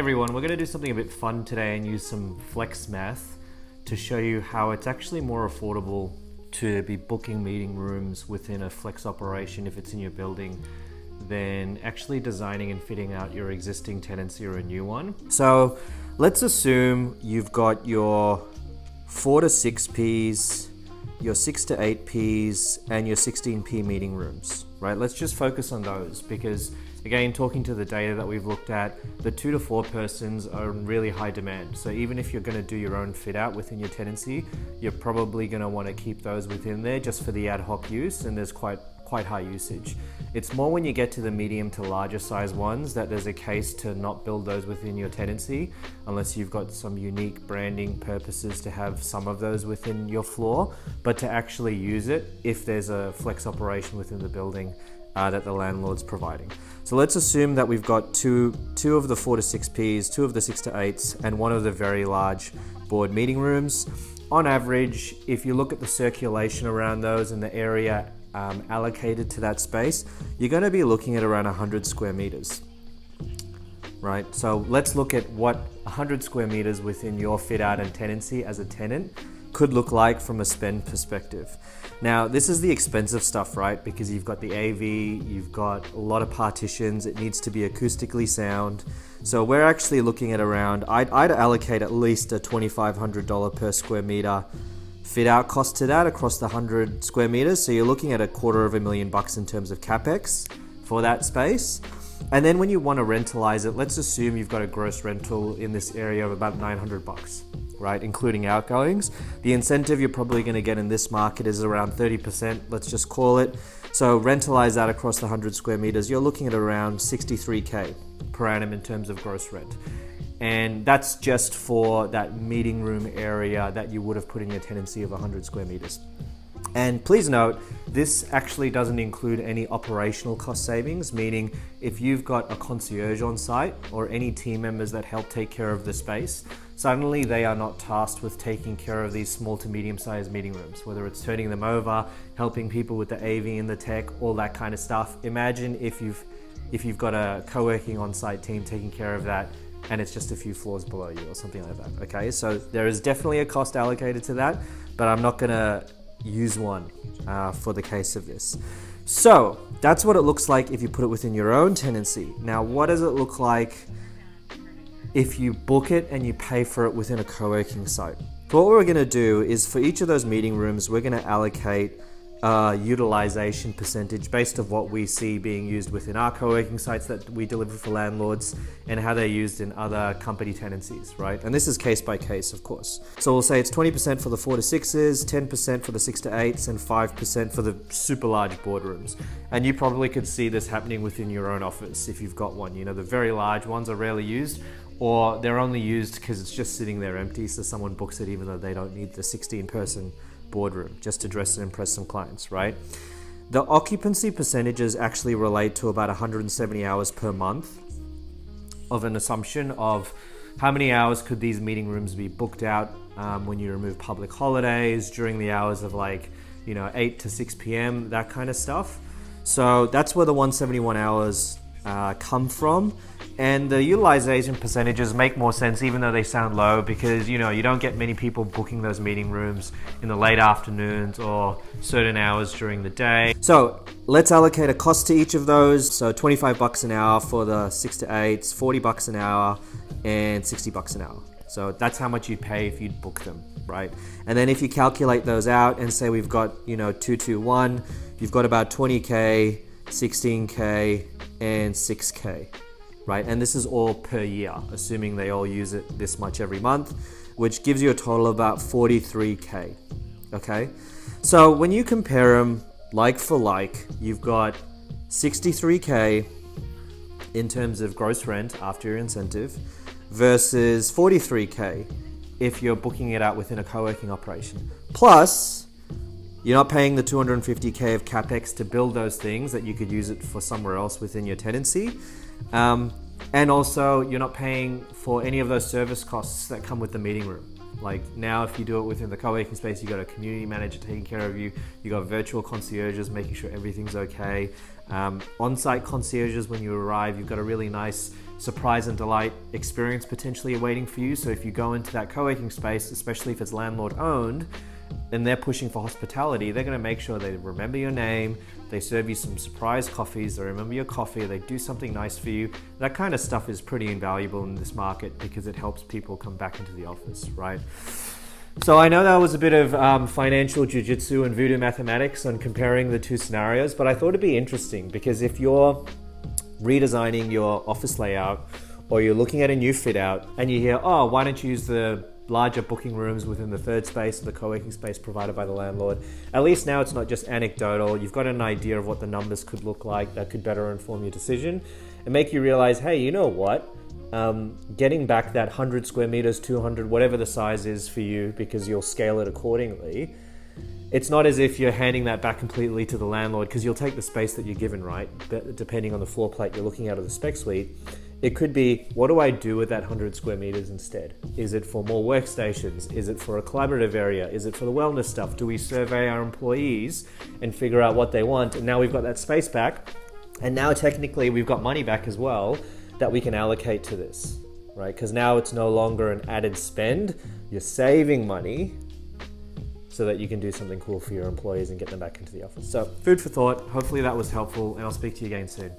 everyone, we're going to do something a bit fun today and use some flex math to show you how it's actually more affordable to be booking meeting rooms within a flex operation if it's in your building than actually designing and fitting out your existing tenancy or a new one. So let's assume you've got your 4 to 6 Ps, your 6 to 8 Ps, and your 16P meeting rooms, right? Let's just focus on those because, again, talking to the data that we've looked at, the 2 to 4 persons are in really high demand. So even if you're going to do your own fit out within your tenancy, you're probably going to want to keep those within there just for the ad hoc use, and there's quite high usage. It's more when you get to the medium to larger size ones that there's a case to not build those within your tenancy unless you've got some unique branding purposes to have some of those within your floor, but to actually use it if there's a flex operation within the building that the landlord's providing. So let's assume that we've got two of the 4 to 6 Ps, 2 of the 6 to 8s, and 1 of the very large board meeting rooms. On average, if you look at the circulation around those and the area allocated to that space, you're going to be looking at around 100 square meters, right? So let's look at what 100 square meters within your fit out and tenancy as a tenant could look like from a spend perspective. Now, this is the expensive stuff, right? Because you've got the AV, you've got a lot of partitions, it needs to be acoustically sound. So we're actually looking at around, I'd allocate at least a $2,500 per square meter fit out cost to that across the 100 square meters. So you're looking at $250,000 in terms of CapEx for that space. And then when you want to rentalize it, let's assume you've got a gross rental in this area of about $900, right? Including outgoings. The incentive you're probably going to get in this market is around 30%, let's just call it. So rentalize that across the 100 square meters, you're looking at around $63K per annum in terms of gross rent. And that's just for that meeting room area that you would have put in your tenancy of 100 square meters. And please note, this actually doesn't include any operational cost savings, meaning if you've got a concierge on site or any team members that help take care of the space, suddenly they are not tasked with taking care of these small to medium-sized meeting rooms, whether it's turning them over, helping people with the AV and the tech, all that kind of stuff. Imagine if you've got a co-working on-site team taking care of that, and it's just a few floors below you or something like that, okay? So there is definitely a cost allocated to that, but I'm not gonna use one for the case of this. So that's what it looks like if you put it within your own tenancy. Now, what does it look like if you book it and you pay for it within a co-working site? So what we're gonna do is for each of those meeting rooms, we're gonna allocate utilization percentage based on what we see being used within our co-working sites that we deliver for landlords and how they're used in other company tenancies, right? And this is case by case, of course. So we'll say it's 20% for the 4 to 6s, 10% for the 6 to 8s, and 5% for the super large boardrooms. And you probably could see this happening within your own office if you've got one. You know, the very large ones are rarely used, or they're only used because it's just sitting there empty, so someone books it even though they don't need the 16-person boardroom just to dress and impress some clients, right? The occupancy percentages actually relate to about 170 hours per month of an assumption of how many hours could these meeting rooms be booked out when you remove public holidays during the hours of 8 to 6 p.m., that kind of stuff. So that's where the 171 hours come from. And the utilization percentages make more sense even though they sound low because you don't get many people booking those meeting rooms in the late afternoons or certain hours during the day. So let's allocate a cost to each of those. So $25 an hour for the 6 to 8s, $40 an hour, and $60 an hour. So that's how much you'd pay if you'd book them, right? And then if you calculate those out and say we've got 221, you've got about 20K, 16K, and 6K. Right, and this is all per year, assuming they all use it this much every month, which gives you a total of about 43K, okay? So when you compare them like for like, you've got 63K in terms of gross rent after your incentive versus 43K if you're booking it out within a co-working operation. Plus, you're not paying the 250K of CapEx to build those things that you could use it for somewhere else within your tenancy. And also you're not paying for any of those service costs that come with the meeting room. Like now, if you do it within the co-working space, you got a community manager taking care of you. You got virtual concierges making sure everything's okay. On-site concierges, when you arrive, you've got a really nice surprise and delight experience potentially awaiting for you. So if you go into that co-working space, especially if it's landlord owned, and they're pushing for hospitality, they're going to make sure they remember your name, they serve you some surprise coffees, they remember your coffee, they do something nice for you. That kind of stuff is pretty invaluable in this market because it helps people come back into the office, right? So I know that was a bit of financial jiu-jitsu and voodoo mathematics on comparing the two scenarios, but I thought it'd be interesting because if you're redesigning your office layout or you're looking at a new fit out and you hear, oh, why don't you use the larger booking rooms within the third space, the co-working space provided by the landlord. At least now it's not just anecdotal. You've got an idea of what the numbers could look like that could better inform your decision and make you realize, hey, you know what? Getting back that 100 square meters, 200, whatever the size is for you, because you'll scale it accordingly. It's not as if you're handing that back completely to the landlord because you'll take the space that you're given, right? But depending on the floor plate you're looking at of the spec suite. It could be, what do I do with that 100 square meters instead? Is it for more workstations? Is it for a collaborative area? Is it for the wellness stuff? Do we survey our employees and figure out what they want? And now we've got that space back. And now technically we've got money back as well that we can allocate to this, right? Because now it's no longer an added spend. You're saving money so that you can do something cool for your employees and get them back into the office. So food for thought. Hopefully that was helpful, and I'll speak to you again soon.